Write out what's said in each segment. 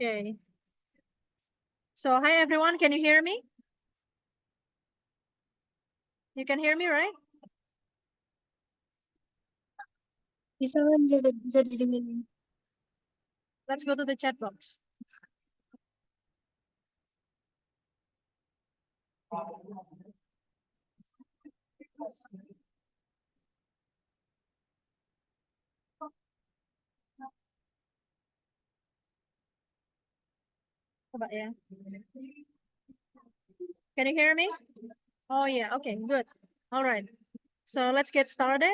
Okay. So, hi everyone, can you hear me? You can hear me, right? Bisa nggak bisa didengerin? Let's go to the chat box. Coba ya. Can you hear me? Oh yeah, okay, good. All right. So let's get started.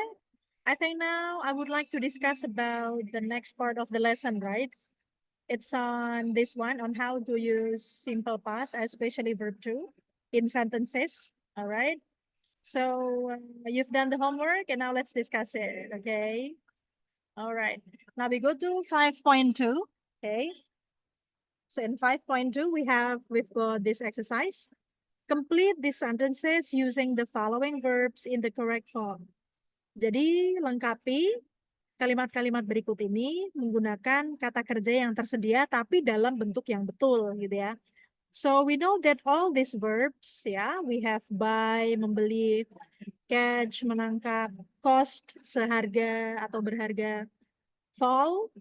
I think now I would like to discuss about the next part of the lesson, right? It's on this one on how to use simple past, especially verb to, in sentences. All right. So you've done the homework and now let's discuss it. Okay. All right. Now we go to 5.2. Okay. So in 5.2, we've got this exercise. Complete these sentences using the following verbs in the correct form. Jadi lengkapi kalimat-kalimat berikut ini menggunakan kata kerja yang tersedia tapi dalam bentuk yang betul gitu ya. So we know that all these verbs ya, we have buy, membeli, catch, menangkap, cost, seharga atau berharga, fall,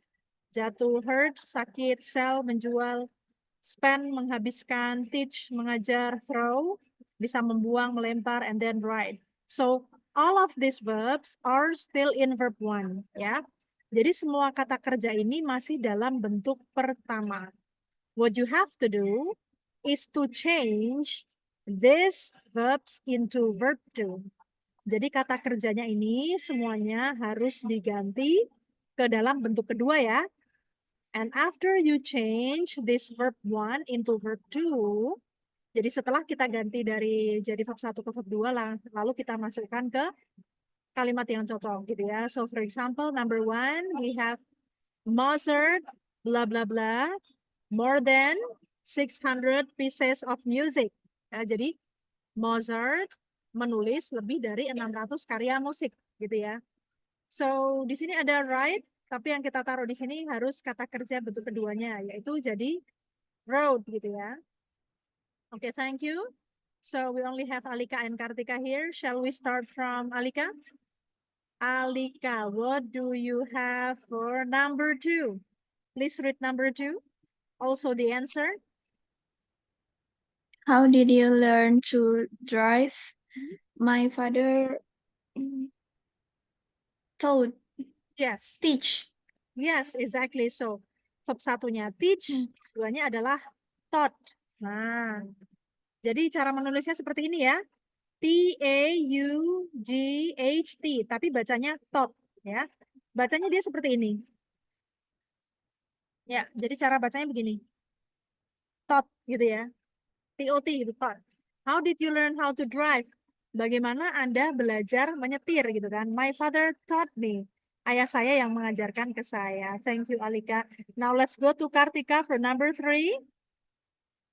jatuh, hurt, sakit, sell, menjual, spend, menghabiskan, teach, mengajar, throw, bisa membuang, melempar, and then write. So, all of these verbs are still in verb one, ya. Jadi semua kata kerja ini masih dalam bentuk pertama. What you have to do is to change these verbs into verb two. Jadi kata kerjanya ini semuanya harus diganti ke dalam bentuk kedua ya. And after you change this verb 1 into verb 2, jadi setelah kita ganti dari jadi verb 1 ke verb 2, lalu kita masukkan ke kalimat yang cocok gitu ya. So for example, number 1, we have Mozart, blah, blah, blah, more than 600 pieces of music. Ya, jadi Mozart menulis lebih dari 600 karya musik gitu ya. So di sini ada write, tapi yang kita taruh di sini harus kata kerja bentuk keduanya, yaitu jadi wrote gitu ya. Okay, thank you. So we only have Alika and Kartika here. Shall we start from Alika? Alika, what do you have for number 2? Please read number 2. Also the answer. How did you learn to drive? My father taught, Yes. teach. Yes, exactly. So verb satunya teach, duanya adalah taught. Nah, jadi cara menulisnya seperti ini ya. T-A-U-G-H-T, tapi bacanya taught ya. Bacanya dia seperti ini. Ya, jadi cara bacanya begini. Taught gitu ya. T-O-T itu taught. How did you learn how to drive? Bagaimana Anda belajar menyetir gitu kan? My father taught me. Ayah saya yang mengajarkan ke saya. Thank you, Alika. Now let's go to Kartika for number 3.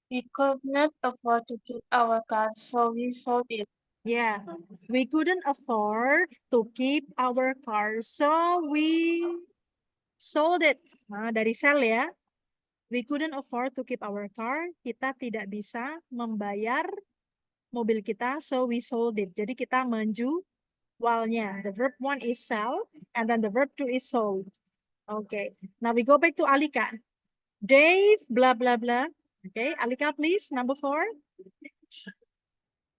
We could not afford to keep our car, so we sold it. Yeah, we couldn't afford to keep our car, so we sold it. Nah, dari sell ya. We couldn't afford to keep our car. Kita tidak bisa membayar mobil kita, so we sold it. Jadi kita menjualnya. The verb 1 is sell, and then the verb 2 is sold. Okay, now we go back to Alika. Dave, blah, blah, blah. Okay, Alika, please, number 4.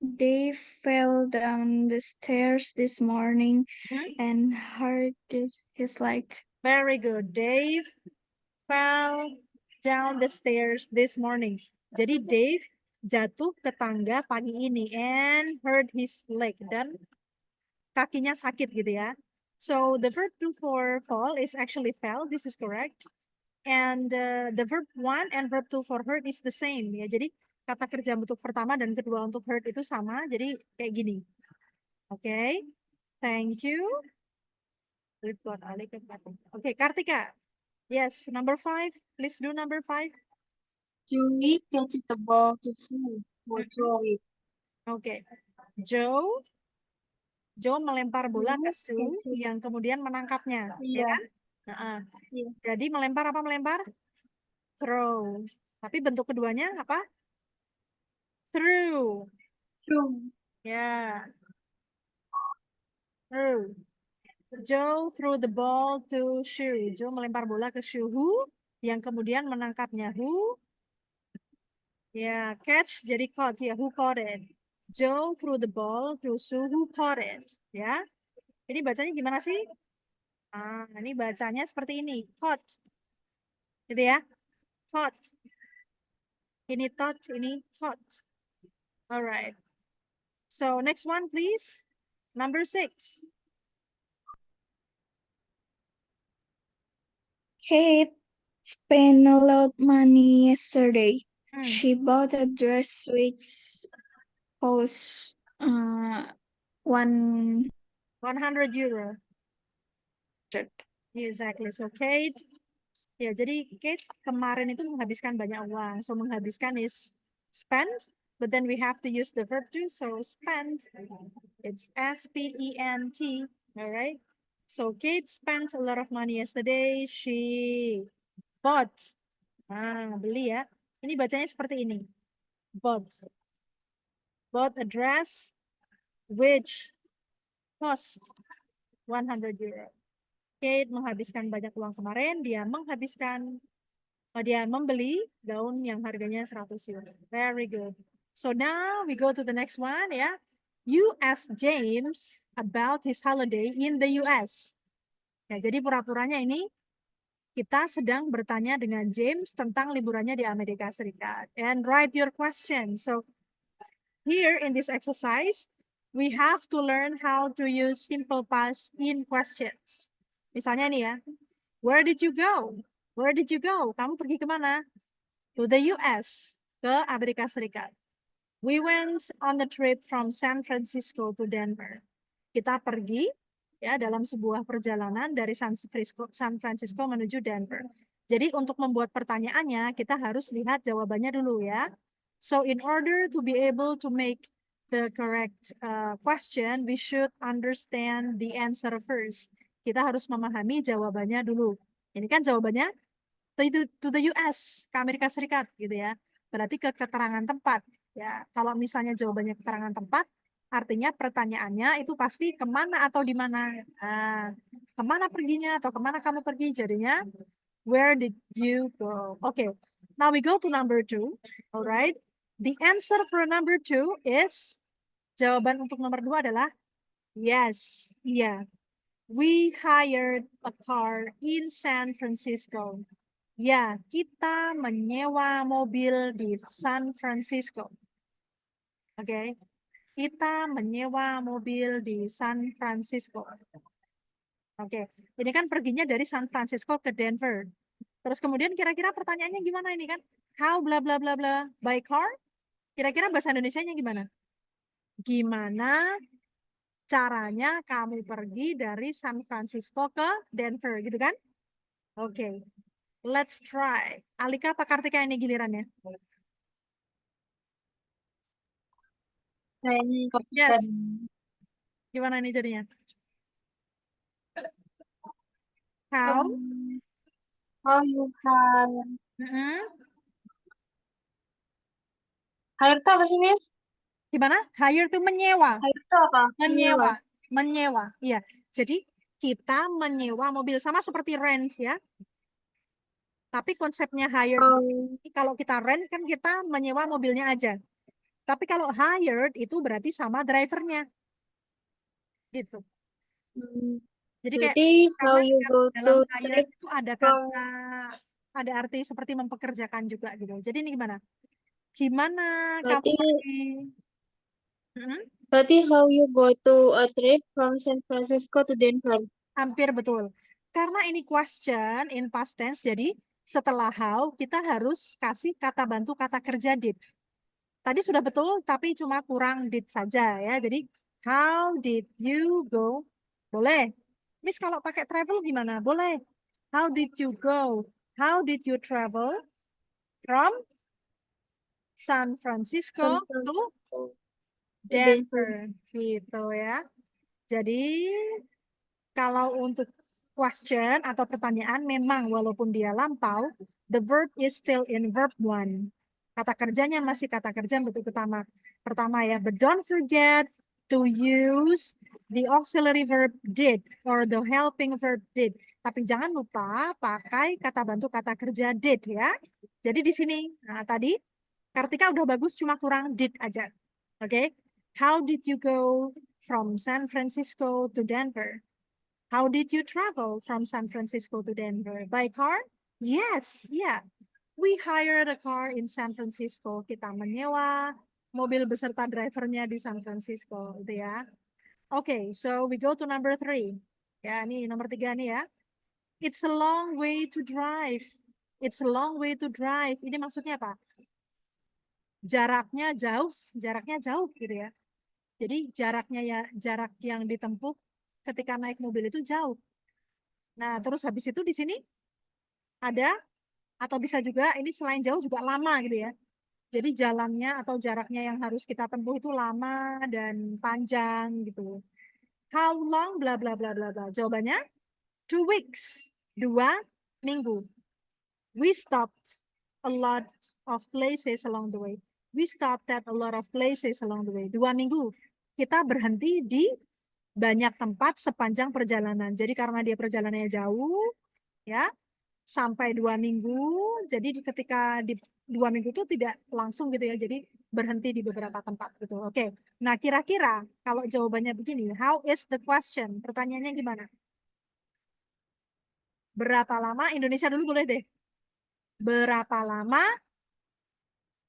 They fell down the stairs this morning and hurt his leg. Very good. Dave fell down the stairs this morning. Jadi Dave jatuh ke tangga pagi ini and hurt his leg, dan kakinya sakit gitu ya. So the verb to for fall is actually fell. This is correct. And the verb 1 and verb 2 for hurt is the same ya. Jadi kata kerja bentuk pertama dan kedua untuk hurt itu sama. Jadi kayak gini. Oke. Okay. Thank you. Okay, Kartika. Yes, number 5. Please do number 5. Yui catch the ball to fool, or throw it. Oke. Joe melempar bola ke Sue Catch it. yang kemudian menangkapnya, ya Iya, kan? Nah, iya. jadi melempar apa melempar? throw. Tapi bentuk keduanya apa? Through. True. Ya, through. Joe threw the ball to Shu. Joe melempar bola ke Shu. Who? Yang kemudian menangkapnya. Who? Ya, catch jadi caught ya. Who caught it? Joe threw the ball to Sue. Who caught it? Ya. Ini bacanya gimana sih? Ah, ini bacanya seperti ini. Caught. Gitu ya. Caught. Ini thought, ini caught. Alright. So next one please. Number 6. Kate spent a lot of money yesterday. Hmm. She bought a dress which cost 100. 100 euro. Exactly. So Kate. Ya, jadi Kate kemarin itu menghabiskan banyak uang. So menghabiskan is spend, but then we have to use the verb too. So spend. It's S-P-E-N-T. Alright. So Kate spent a lot of money yesterday. She bought. Ah, beli ya. Ini bacanya seperti ini. Bought. Bought a dress which cost 100 euro. Kate menghabiskan banyak uang kemarin. Dia membeli gaun yang harganya 100 euro. Very good. So now we go to the next one ya. You ask James about his holiday in the US. Ya, jadi pura-puranya ini kita sedang bertanya dengan James tentang liburannya di Amerika Serikat. And write your question. So here in this exercise, we have to learn how to use simple past in questions. Misalnya nih ya, where did you go? Where did you go? Kamu pergi kemana? To the US, ke Amerika Serikat. We went on the trip from San Francisco to Denver. Kita pergi ya dalam sebuah perjalanan dari San Francisco menuju Denver. Jadi untuk membuat pertanyaannya, kita harus lihat jawabannya dulu ya. So in order to be able to make the correct question, we should understand the answer first. Kita harus memahami jawabannya dulu. Ini kan jawabannya to the US, ke Amerika Serikat gitu ya. Berarti ke keterangan tempat. Ya, kalau misalnya jawabannya keterangan tempat, artinya pertanyaannya itu pasti kemana atau di mana. Nah, kemana perginya atau kemana kamu pergi, jadinya where did you go? Okay, now we go to number 2. Alright, the answer for number 2 is, jawaban untuk nomor 2 adalah yes, iya. We hired a car in San Francisco. Ya, kita menyewa mobil di San Francisco. Oke, kita menyewa mobil di San Francisco. Oke, ini kan perginya dari San Francisco ke Denver. Terus kemudian kira-kira pertanyaannya gimana ini kan? How bla bla bla bla by car? Kira-kira bahasa Indonesianya gimana? Gimana caranya kamu pergi dari San Francisco ke Denver, gitu kan? Oke, let's try. Alika apa Kartika ini gilirannya? Kayaknya Yes. Gimana nih jadinya? How? how you hire? Mm-mm. Hire itu apa sih, Miss? Gimana? Hire itu menyewa. Hire itu apa? Menyewa. Menyewa. Iya. Jadi kita menyewa mobil sama seperti rent ya. Tapi konsepnya hire kalau kita rent kan kita menyewa mobilnya aja. Tapi kalau hired itu berarti sama drivernya. Gitu. Jadi kayak Berarti how karena you go dalam to hire trip itu ada from kata, ada arti seperti mempekerjakan juga gitu. Jadi ini gimana? Gimana kamu berarti pergi? Mm-mm. berarti how you go to a trip from San Francisco to Denver. Hampir betul. Karena ini question in past tense, jadi setelah how kita harus kasih kata bantu kata kerja did. Tadi sudah betul, tapi cuma kurang did saja ya. Jadi how did you go? Boleh. Miss kalau pakai travel gimana? Boleh. How did you go? How did you travel from San Francisco San to Francisco to Denver. Denver? Gitu ya. Jadi kalau untuk question atau pertanyaan memang walaupun dia lampau, the verb is still in verb one. Kata kerjanya masih kata kerja bentuk utama. Pertama ya, but don't forget to use the auxiliary verb did or the helping verb did. Tapi jangan lupa pakai kata bantu kata kerja did ya. Jadi di sini, nah tadi Kartika udah bagus, cuma kurang did aja. Oke, how did you go from San Francisco to Denver? How did you travel from San Francisco to Denver? By car? Yes, yeah. We hired a car in San Francisco. Kita menyewa mobil beserta drivernya di San Francisco, gitu ya. Okay, so we go to number 3. Ya, ini nomor 3 nih ya. It's a long way to drive. It's a long way to drive. Ini maksudnya apa? Jaraknya jauh gitu ya. Jadi jarak yang ditempuh ketika naik mobil itu jauh. Nah, terus habis itu di sini ada atau bisa juga ini selain jauh juga lama gitu ya. Jadi jalannya atau jaraknya yang harus kita tempuh itu lama dan panjang gitu. How long bla bla bla bla bla. Jawabannya 2 weeks. 2 minggu. We stopped a lot of places along the way. We stopped at a lot of places along the way. 2 minggu. Kita berhenti di banyak tempat sepanjang perjalanan. Jadi karena dia perjalanannya jauh, ya, sampai 2 minggu. Jadi ketika di 2 minggu itu tidak langsung gitu ya. Jadi berhenti di beberapa tempat gitu. Oke. Nah, kira-kira kalau jawabannya begini, how is the question? Pertanyaannya gimana? Berapa lama? Indonesia dulu boleh deh. Berapa lama?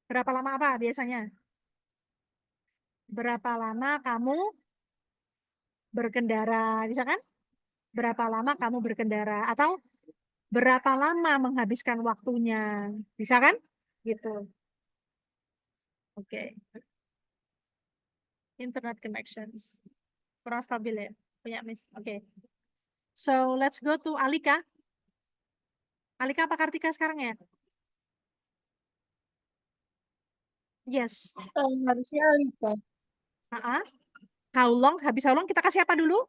Berapa lama apa biasanya? Berapa lama kamu berkendara? Bisa kan? Berapa lama kamu berkendara? Atau berapa lama menghabiskan waktunya? Bisa kan? Gitu. Oke. Internet connections. Kurang stabil ya. Punya miss. Oke. So, let's go to Alika. Alika apa Kartika sekarang ya? Yes. Harusnya Alika. Ah, how long? Habis how long kita kasih apa dulu?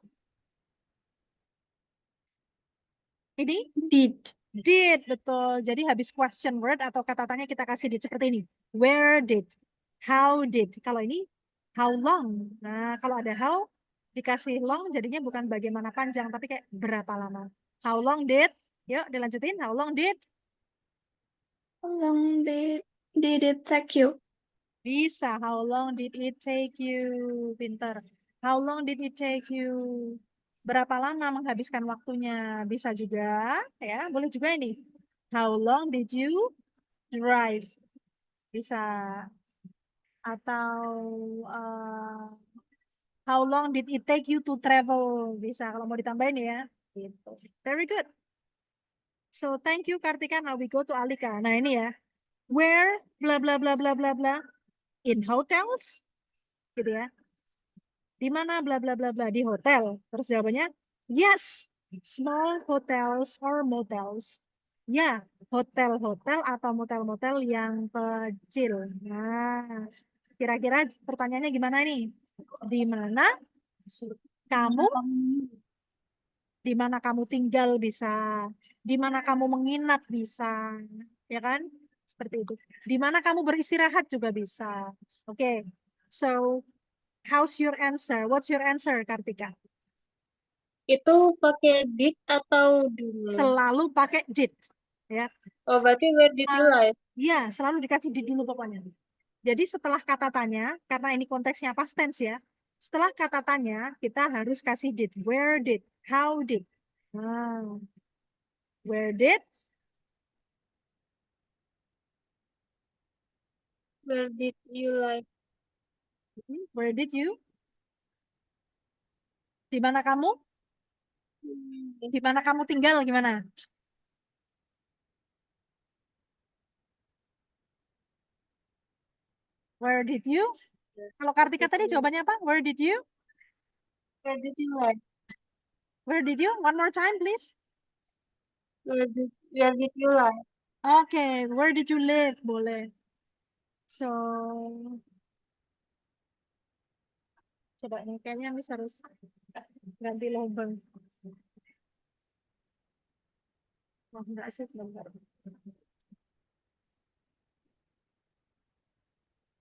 Ini? Did. Did, betul. Jadi habis question word atau kata tanya kita kasih did seperti ini. Where did? How did? Kalau ini, how long? Nah, kalau ada how, dikasih long jadinya bukan bagaimana panjang, tapi kayak berapa lama. How long did? Yuk, dilanjutin. How long did? How long did it take you? Bisa. How long did it take you? Pinter. How long did it take you? Berapa lama menghabiskan waktunya? Bisa juga, ya. Boleh juga ini. How long did you drive? Bisa. Atau how long did it take you to travel? Bisa. Kalau mau ditambahin ya. Gitu. Very good. So thank you Kartika. Now we go to Alika. Nah ini ya. Where bla bla bla bla bla bla in hotels? Gitu ya. Di mana bla bla bla bla di hotel. Terus jawabannya yes, small hotels or motels. Ya, hotel-hotel atau motel-motel yang kecil. Nah, kira-kira pertanyaannya gimana nih? Di mana kamu di mana kamu tinggal bisa, di mana kamu menginap bisa, ya kan? Seperti itu. Di mana kamu beristirahat juga bisa. Oke. So, how's your answer? What's your answer, Kartika? Itu pakai did atau dulu? Selalu pakai did, ya. Oh, berarti where did you live? Ya, selalu dikasih did dulu pokoknya. Jadi setelah kata tanya, karena ini konteksnya past tense ya, setelah kata tanya, kita harus kasih did. Where did? How did? Nah, where did? Where did you live? Where did you? Di mana kamu? Di mana kamu tinggal? Gimana? Where did you? Kalau Kartika tadi jawabannya apa? Where did you? Where did you live? Where did you? One more time, please. Where did you live? Oke, where did you live? Boleh. So, coba nih, kayaknya Miss harus ganti lubang. Oh, enggak sih, bentar.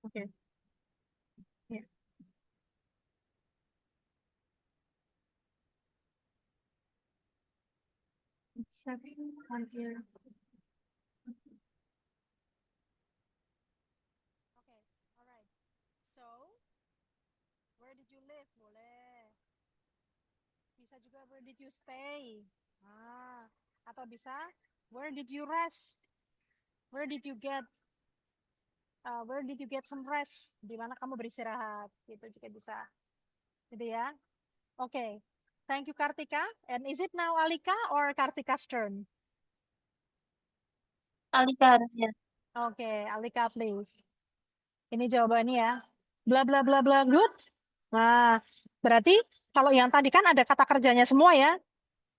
Oke. Ya. Seven on here. Okay, alright. So, where did you live? Boleh. Bisa juga where did you stay? Ah, atau bisa where did you rest? Where did you get some rest? Di mana kamu beristirahat? Gitu juga bisa. Gitu ya. Oke. Okay. Thank you Kartika. And is it now Alika or Kartika's turn? Alika harusnya. Oke, okay, Alika please. Ini jawabannya ya. Bla bla bla bla good. Nah, berarti kalau yang tadi kan ada kata kerjanya semua ya.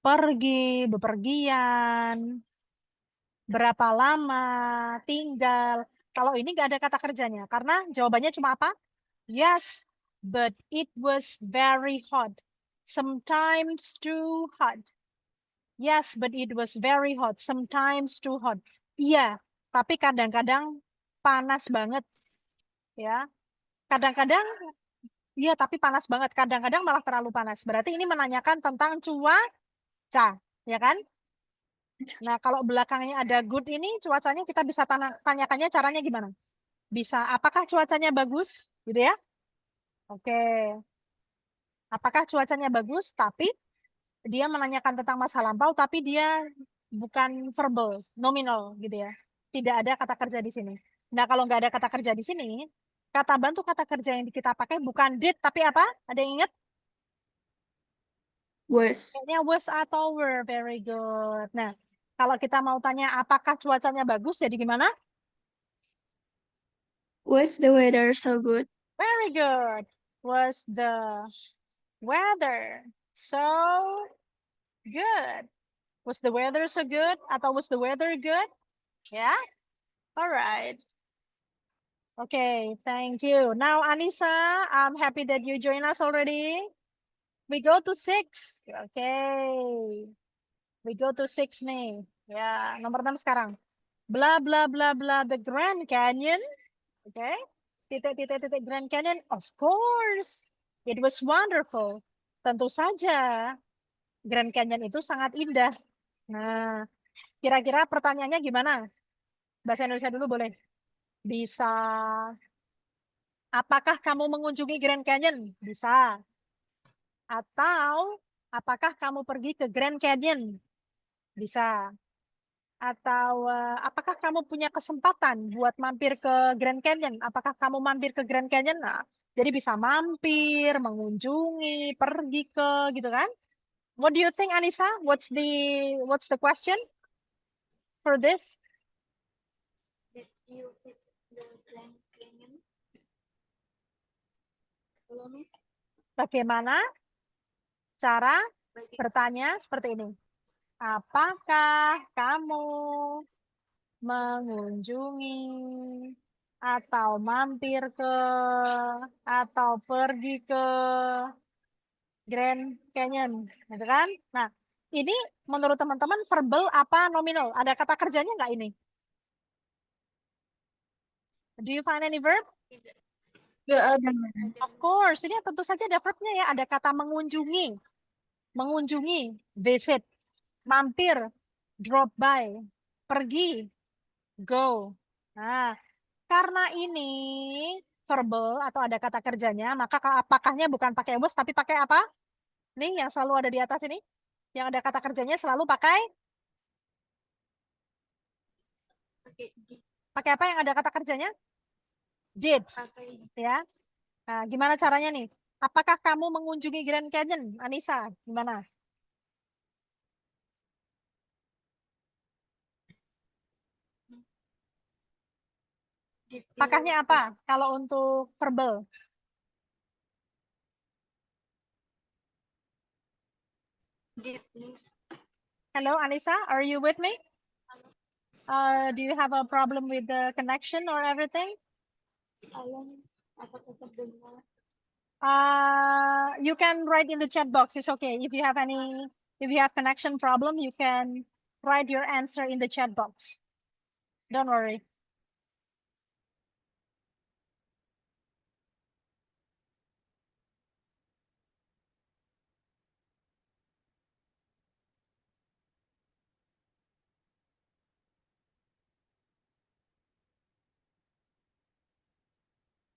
Pergi, bepergian, berapa lama, tinggal. Kalau ini nggak ada kata kerjanya, karena jawabannya cuma apa? Yes, but it was very hot. Sometimes too hot. Yes, but it was very hot. Sometimes too hot. Iya, tapi kadang-kadang panas banget. Ya, kadang-kadang iya, tapi panas banget. Kadang-kadang malah terlalu panas. Berarti ini menanyakan tentang cuaca, ya kan? Nah, kalau belakangnya ada good ini, cuacanya kita bisa tanyakannya caranya gimana? Bisa, apakah cuacanya bagus? Gitu ya? Oke. Apakah cuacanya bagus, tapi dia menanyakan tentang masa lampau, tapi dia bukan verbal, nominal gitu ya. Tidak ada kata kerja di sini. Nah, kalau nggak ada kata kerja di sini, kata bantu kata kerja yang kita pakai bukan did, tapi apa? Ada yang ingat? Was. Kayaknya was atau were. Very good. Nah, kalau kita mau tanya apakah cuacanya bagus, jadi gimana? Was the weather so good? Very good. Was the weather so good? Was the weather so good? Atau was the weather good? Yeah? All right. Okay, thank you. Now, Anissa, I'm happy that you join us already. We go to 6. Okay. We go to 6 nih. Ya, nomor 6 sekarang. Bla bla bla bla the Grand Canyon. Okay. Titik Grand Canyon. Of course. It was wonderful. Tentu saja. Grand Canyon itu sangat indah. Nah, kira-kira pertanyaannya gimana? Bahasa Indonesia dulu boleh. Bisa. Apakah kamu mengunjungi Grand Canyon? Bisa. Atau apakah kamu pergi ke Grand Canyon? Bisa. Atau apakah kamu punya kesempatan buat mampir ke Grand Canyon? Apakah kamu mampir ke Grand Canyon? Nah, jadi bisa mampir, mengunjungi, pergi ke gitu kan? What do you think, Anissa? What's the question for this? Did you visit the Grand Canyon? Hello, Miss. Bagaimana cara bertanya seperti ini? Apakah kamu mengunjungi atau mampir ke atau pergi ke Grand Canyon, gitu kan? Nah, ini menurut teman-teman verbal apa nominal? Ada kata kerjanya nggak ini? Do you find any verb? Gak ada. Of course, ini tentu saja ada verbnya ya. Ada kata mengunjungi, visit, mampir, drop by, pergi, go. Nah, karena ini verbal atau ada kata kerjanya, maka apakahnya bukan pakai was tapi pakai apa? Nih yang selalu ada di atas ini. Yang ada kata kerjanya selalu pakai pakai apa yang ada kata kerjanya? Did, ya. Nah, gimana caranya nih? Apakah kamu mengunjungi Grand Canyon, Anissa? Gimana? Apakahnya apa kalau untuk verbal? Did, Miss. Hello, Anissa, are you with me? Do you have a problem with the connection or everything? Halo, Miss. Apakah terdengar? You can write in the chat box. It's okay. If you have connection problem, you can write your answer in the chat box. Don't worry.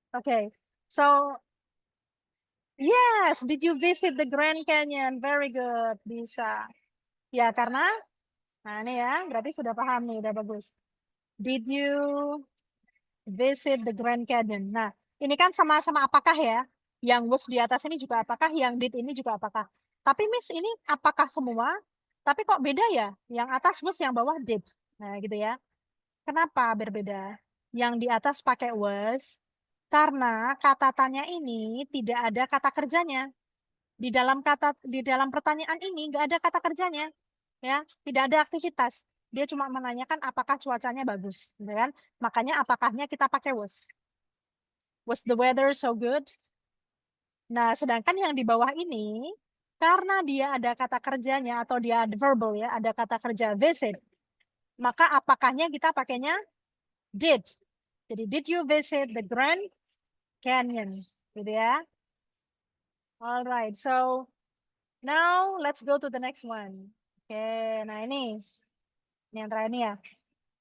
Okay, so yes, did you visit the Grand Canyon? Very good, bisa. Ya, karena, nah ini ya, berarti sudah paham nih, udah bagus. Did you visit the Grand Canyon? Nah, ini kan sama-sama apakah ya? Yang was di atas ini juga apakah, yang did ini juga apakah. Tapi Miss, ini apakah semua? Tapi kok beda ya? Yang atas was, yang bawah did. Nah, gitu ya. Kenapa berbeda? Yang di atas pakai was, karena kata tanya ini tidak ada kata kerjanya. Di dalam pertanyaan ini nggak ada kata kerjanya, ya, tidak ada aktivitas. Dia cuma menanyakan apakah cuacanya bagus, gitu kan? Makanya apakahnya kita pakai was. Was the weather so good? Nah, sedangkan yang di bawah ini, karena dia ada kata kerjanya atau dia ada verbal ya, ada kata kerja visit, maka apakahnya kita pakainya did. Jadi did you visit the Grand Canyon, gitu ya? Alright, so now let's go to the next one. Oke, nah ini yang terakhir nih ya.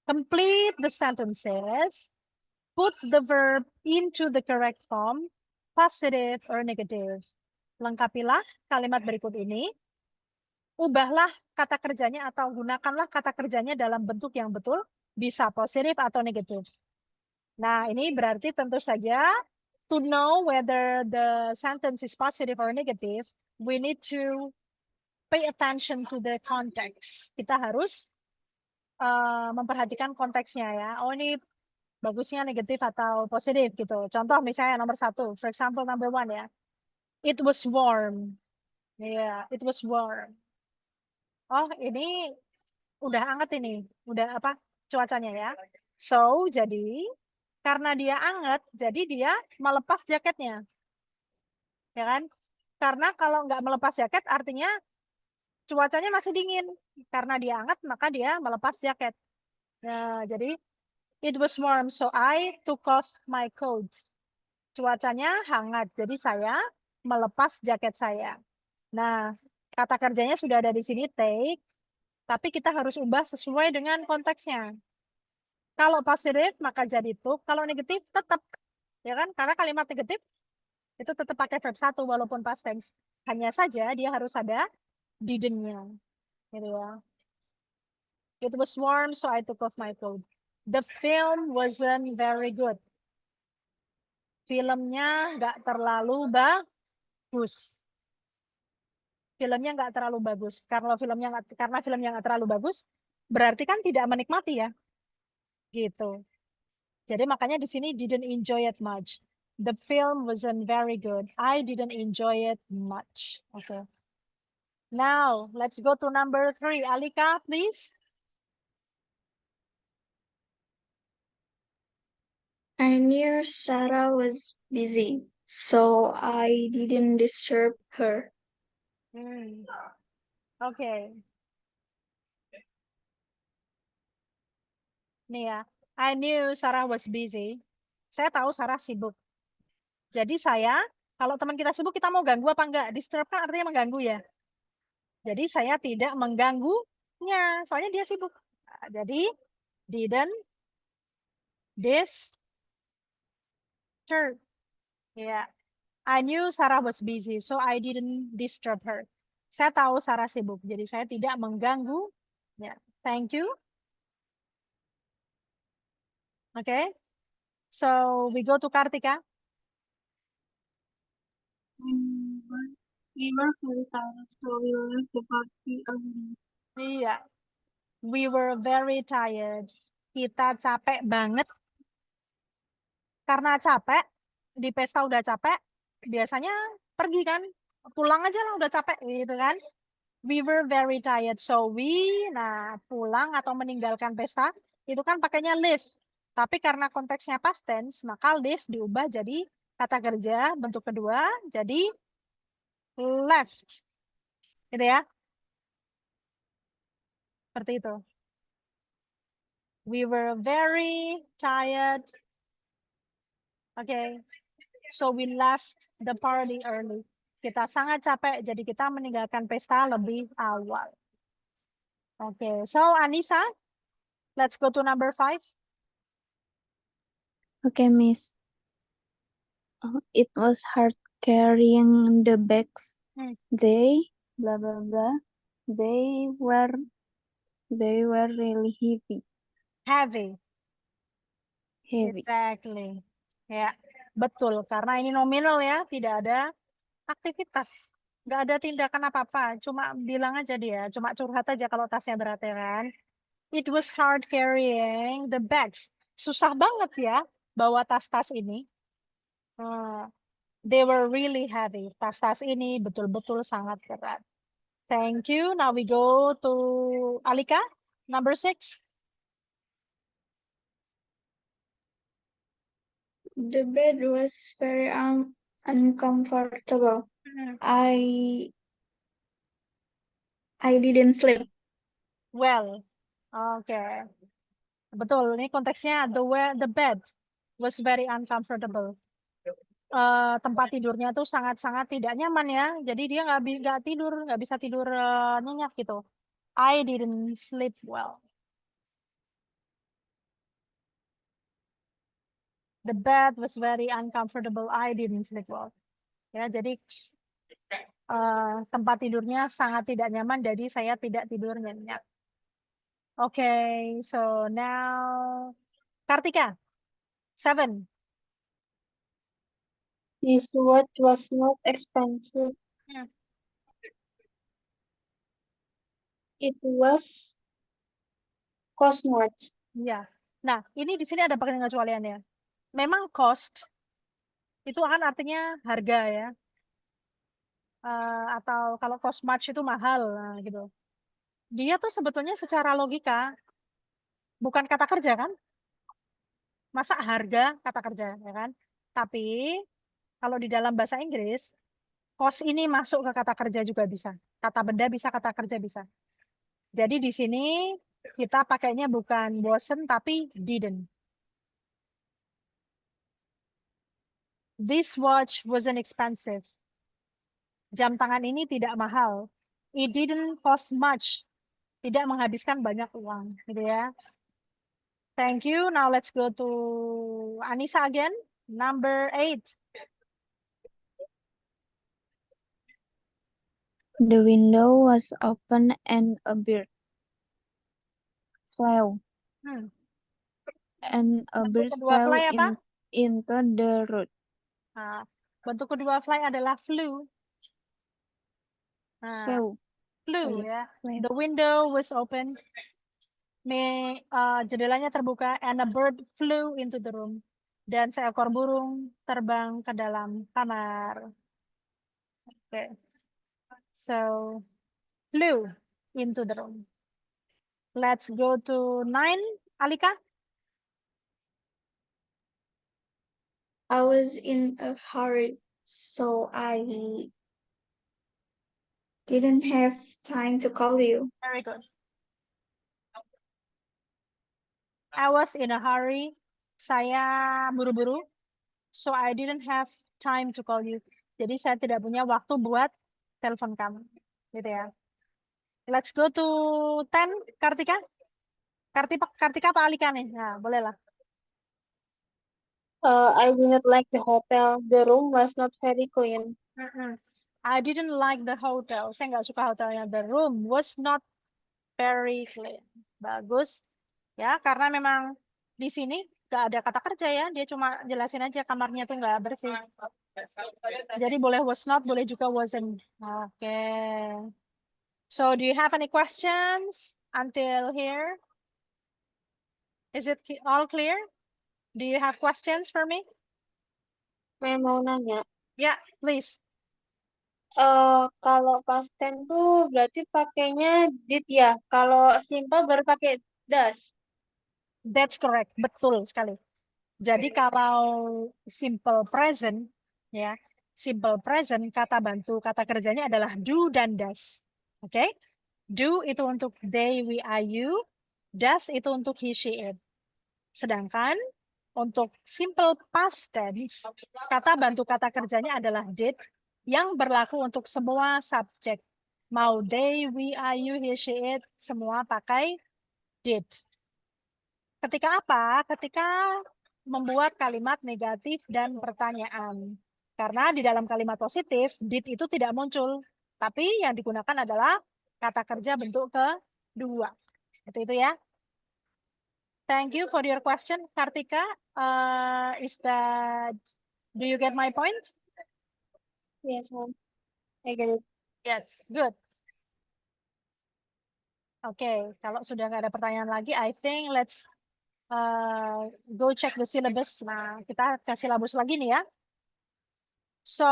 Complete the sentences. Put the verb into the correct form, positive or negative. Lengkapilah kalimat berikut ini. Ubahlah kata kerjanya atau gunakanlah kata kerjanya dalam bentuk yang betul, bisa positif atau negatif. Nah, ini berarti tentu saja to know whether the sentence is positive or negative, we need to pay attention to the context. Kita harus memperhatikan konteksnya ya. Oh, ini bagusnya negatif atau positif gitu. Contoh misalnya nomor 1, for example number 1 ya. It was warm. Yeah, it was warm. Oh, ini udah anget ini. Udah apa? Cuacanya ya. So, jadi karena dia anget, jadi dia melepas jaketnya. Ya kan? Karena kalau nggak melepas jaket artinya cuacanya masih dingin. Karena dia anget, maka dia melepas jaket. Nah, jadi it was warm, so I took off my coat. Cuacanya hangat, jadi saya melepas jaket saya. Nah, kata kerjanya sudah ada di sini, take, tapi kita harus ubah sesuai dengan konteksnya. Kalau positif, maka jadi took. Kalau negatif, tetap. Ya kan? Karena kalimat negatif itu tetap pakai verb 1 walaupun past tense. Hanya saja dia harus ada didn't-nya. Gitu ya. It was warm, so I took off my coat. The film wasn't very good. Filmnya nggak terlalu bagus. Filmnya nggak terlalu bagus. Karena filmnya nggak terlalu bagus, berarti kan tidak menikmati ya. Gitu. Jadi makanya di sini didn't enjoy it much. The film wasn't very good. I didn't enjoy it much. Okay. Now, let's go to number 3. Alika, please. I knew Sarah was busy, so I didn't disturb her. Okay. Nih ya. I knew Sarah was busy. Saya tahu Sarah sibuk. Jadi kalau teman kita sibuk, kita mau ganggu apa enggak? Disturb kan artinya mengganggu ya. Jadi saya tidak mengganggunya, soalnya dia sibuk. Jadi didn't disturb. Ya, I knew Sarah was busy, so I didn't disturb her. Saya tahu Sarah sibuk, jadi saya tidak mengganggu. Ya, thank you. Okay, so we go to Kartika. We were very tired, so we left the party early. Iya, we were very tired. Kita capek banget. Karena capek, di pesta udah capek, biasanya pergi kan, pulang aja lah udah capek gitu kan. We were very tired, so nah pulang atau meninggalkan pesta itu kan pakainya leave. Tapi karena konteksnya past tense, maka leave diubah jadi kata kerja bentuk kedua, jadi left, gitu ya. Seperti itu. We were very tired. Okay. So we left the party early. Kita sangat capek, jadi kita meninggalkan pesta lebih awal. Okay, so Anissa, let's go to number 5. Okay, Miss. It was hard carrying the bags. They, blah, blah, blah. They were really heavy. Heavy. Heavy. Exactly. Ya, betul. Karena ini nominal ya, tidak ada aktivitas. Nggak ada tindakan apa-apa. Cuma bilang aja dia, cuma curhat aja kalau tasnya berat ya kan. It was hard carrying the bags. Susah banget ya bawa tas-tas ini. They were really heavy. Tas-tas ini betul-betul sangat berat. Thank you. Now we go to Alika, number 6. The bed was very uncomfortable. I didn't sleep. Well, okay. Betul, ini konteksnya the bed was very uncomfortable. Tempat tidurnya tuh sangat-sangat tidak nyaman ya. Jadi dia nggak bisa tidur nyenyak gitu. I didn't sleep well. The bed was very uncomfortable. I didn't sleep well. Ya, jadi tempat tidurnya sangat tidak nyaman. Jadi saya tidak tidur nyenyak. Okay, so now Kartika, 7. This watch was not expensive. It was cost much. Ya. Nah, ini di sini ada pengecualiannya. Memang cost itu akan artinya harga ya. Atau kalau cost much itu mahal nah, gitu. Dia tuh sebetulnya secara logika bukan kata kerja kan? Masa harga kata kerja ya kan? Tapi kalau di dalam bahasa Inggris cost ini masuk ke kata kerja juga bisa. Kata benda bisa, kata kerja bisa. Jadi di sini kita pakainya bukan wasn't tapi didn't. This watch wasn't expensive. Jam tangan ini tidak mahal. It didn't cost much. Tidak menghabiskan banyak uang, gitu ya. Thank you. Now let's go to Anissa again. Number 8. The window was open and a bird flew. And a bird kedua fell fly apa? into the road. Nah, bentuk kedua fly adalah flew. Nah, flew ya. Flew. The window was open. Jendelanya terbuka and a bird flew into the room. Dan seekor burung terbang ke dalam kamar. Okay. So, flew into the room. Let's go to 9, Alika. I was in a hurry, so I didn't have time to call you. Very good. I was in a hurry. Saya buru-buru. So I didn't have time to call you. Jadi saya tidak punya waktu buat telepon kamu. Gitu ya. Let's go to 10, Kartika. Kartika apa Alika nih? Nah, boleh lah. I did not like the hotel. The room was not very clean. I didn't like the hotel. Saya nggak suka hotelnya. The room was not very clean. Bagus. Ya, karena memang di sini nggak ada kata kerja ya. Dia cuma jelasin aja kamarnya tuh nggak bersih. Jadi boleh was not, boleh juga wasn't. Oke. So, do you have any questions until here? Is it all clear? Do you have questions for me? Saya mau nanya. Yeah, please. Kalau past tense tuh berarti pakainya did ya. Kalau simple baru pakai does. That's correct. Betul sekali. Jadi kalau simple present, ya, simple present kata bantu kata kerjanya adalah do dan does. Oke? Do itu untuk they, we, I, you. Does itu untuk he, she, it. Sedangkan untuk simple past tense, kata bantu kata kerjanya adalah did yang berlaku untuk semua subjek. Mau they, we, I, you, he, she, it, semua pakai did. Ketika apa? Ketika membuat kalimat negatif dan pertanyaan. Karena di dalam kalimat positif, did itu tidak muncul. Tapi yang digunakan adalah kata kerja bentuk kedua. Seperti itu ya. Thank you for your question, Kartika. Do you get my point? Yes, ma'am. I get it. Yes, good. Oke, kalau sudah nggak ada pertanyaan lagi, I think let's go check the syllabus. Nah, kita ke syllabus lagi nih ya. So,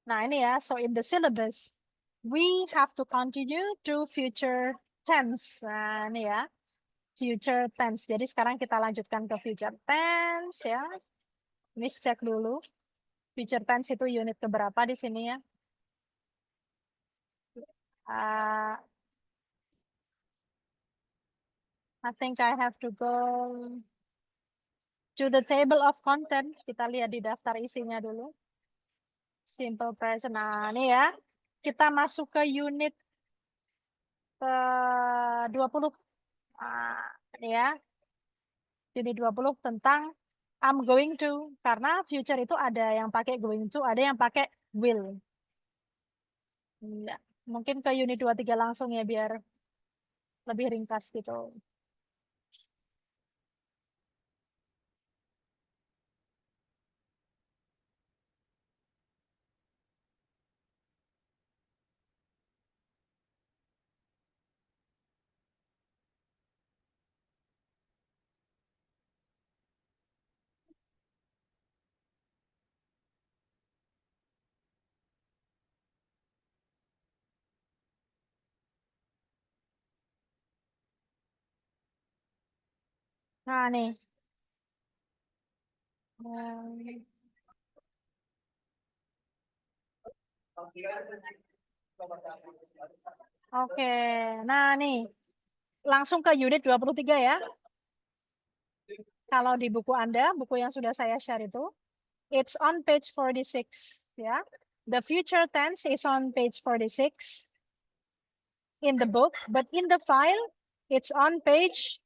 nah ini ya, so in the syllabus, we have to continue to future tense. Nah ini ya, future tense. Jadi sekarang kita lanjutkan ke future tense ya. Miss cek dulu. Future tense itu unit keberapa di sini ya? I think I have to go to the table of content. Kita lihat di daftar isinya dulu. Simple present. Nah, ini ya. Kita masuk ke unit ke 20. Ini ya. Unit 20 tentang I'm going to. Karena future itu ada yang pakai going to, ada yang pakai will. Ya, mungkin ke unit 23 langsung ya biar lebih ringkas gitu. Nah, nih. Oke, nah nih. Langsung ke unit 23 ya. Kalau di buku Anda, buku yang sudah saya share itu, it's on page 46 ya. The future tense is on page 46 in the book, but in the file it's on page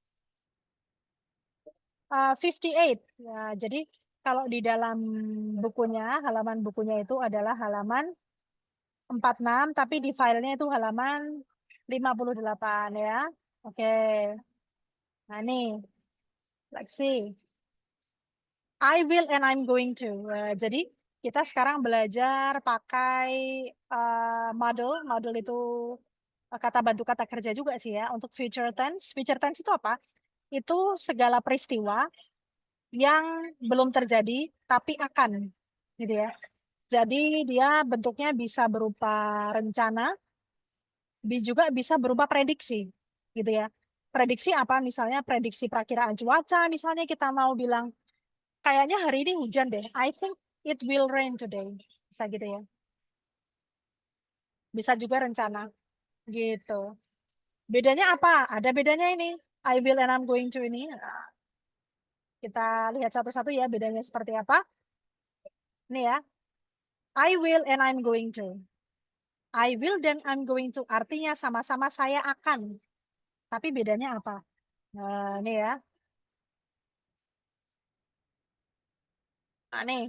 58. Ya, jadi kalau di dalam bukunya, halaman bukunya itu adalah halaman 46, tapi di filenya itu halaman 58 ya. Oke. Nah, nih. Let's see. I will and I'm going to. Jadi kita sekarang belajar pakai model. Model itu kata bantu kata kerja juga sih ya. Untuk future tense. Future tense itu apa? Itu segala peristiwa yang belum terjadi tapi akan. Gitu ya. Jadi dia bentuknya bisa berupa rencana, juga bisa berupa prediksi. Gitu ya. Prediksi apa? Misalnya prediksi perakiraan cuaca. Misalnya kita mau bilang, kayaknya hari ini hujan deh. I think it will rain today. Bisa gitu ya. Bisa juga rencana. Gitu. Bedanya apa? Ada bedanya ini. I will and I'm going to ini. Nah, kita lihat satu-satu ya bedanya seperti apa. Ini ya. I will and I'm going to. I will dan I'm going to. Artinya sama-sama saya akan. Tapi bedanya apa? Nah, ini ya. Nah, nih.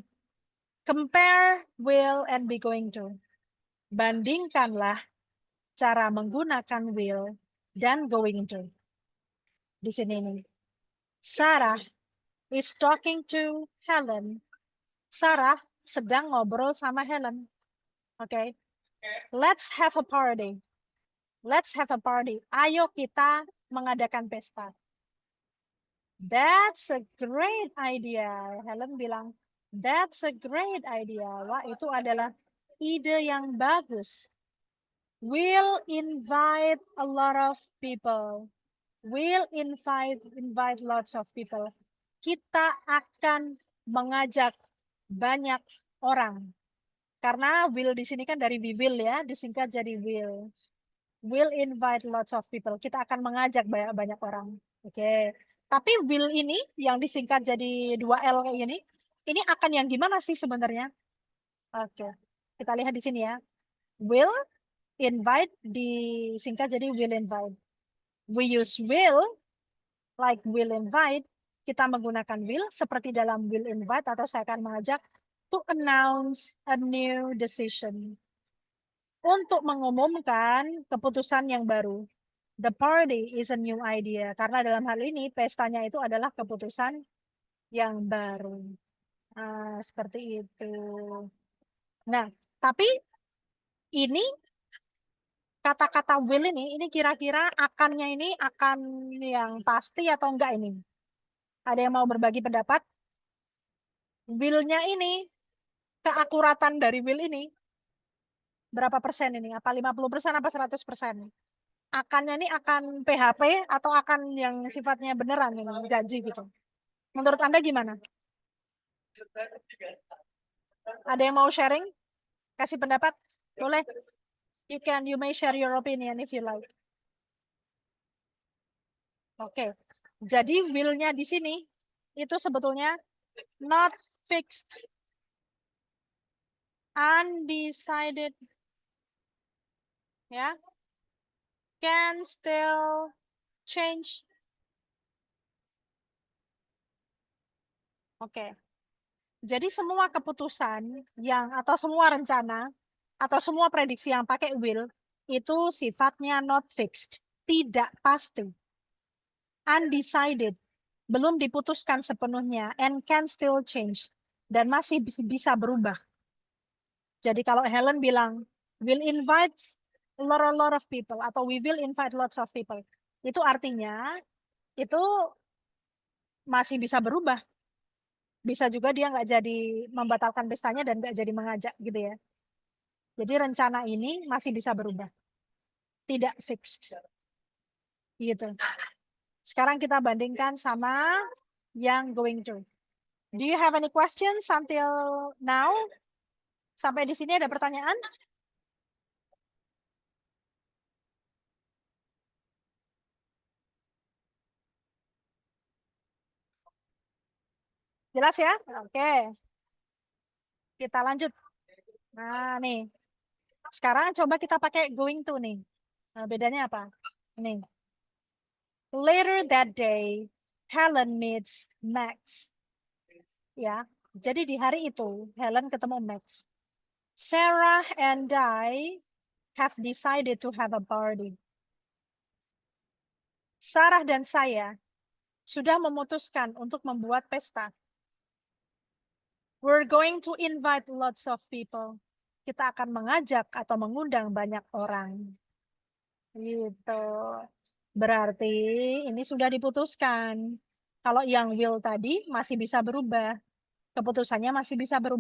Compare will and be going to. Bandingkanlah cara menggunakan will dan going to. Di sini nih. Sarah is talking to Helen. Sarah sedang ngobrol sama Helen. Oke. Okay. Let's have a party. Let's have a party. Ayo kita mengadakan pesta. That's a great idea. Helen bilang, that's a great idea. Wah, itu adalah ide yang bagus. We'll invite a lot of people. We'll invite lots of people. Kita akan mengajak banyak orang. Karena will di sini kan dari we will ya, disingkat jadi will. will invite lots of people. Kita akan mengajak banyak orang. Oke. Tapi will ini yang disingkat jadi 2L kayak gini, ini akan yang gimana sih sebenarnya? Oke. Kita lihat di sini ya. Will invite disingkat jadi will invite. We use will like will invite. Kita menggunakan will seperti dalam will invite atau saya akan mengajak to announce a new decision. Untuk mengumumkan keputusan yang baru. The party is a new idea. Karena dalam hal ini pestanya itu adalah keputusan yang baru. Seperti itu. Nah, tapi ini kata-kata will ini kira-kira akannya ini akan yang pasti atau enggak ini? Ada yang mau berbagi pendapat? Will-nya ini, keakuratan dari will ini, berapa persen ini? Apa 50% apa 100%? Akannya ini akan PHP atau akan yang sifatnya beneran ini, janji gitu. Menurut Anda gimana? Ada yang mau sharing? Kasih pendapat? Boleh? You may share your opinion if you like. Oke. Jadi will-nya di sini itu sebetulnya not fixed, undecided, ya, can still change. Oke. Jadi semua keputusan yang atau semua rencana atau semua prediksi yang pakai will itu sifatnya not fixed, tidak pasti, undecided, belum diputuskan sepenuhnya, and can still change, dan masih bisa berubah. Jadi kalau Helen bilang will invite a lot of people atau we will invite lots of people, itu artinya itu masih bisa berubah. Bisa juga dia nggak jadi membatalkan pestanya dan nggak jadi mengajak gitu ya. Jadi rencana ini masih bisa berubah, tidak fixed. Gitu. Sekarang kita bandingkan sama yang going to. Do you have any questions until now? Sampai di sini ada pertanyaan? Jelas ya? Oke. Kita lanjut. Nah, nih. Sekarang coba kita pakai going to nih. Nah, bedanya apa? Nih. Later that day, Helen meets Max. Ya. Jadi di hari itu, Helen ketemu Max. Sarah and I have decided to have a party. Sarah dan saya sudah memutuskan untuk membuat pesta. We're going to invite lots of people. Kita akan mengajak atau mengundang banyak orang. Gitu. Berarti ini sudah diputuskan. Kalau yang will tadi masih bisa berubah. Keputusannya masih bisa berubah.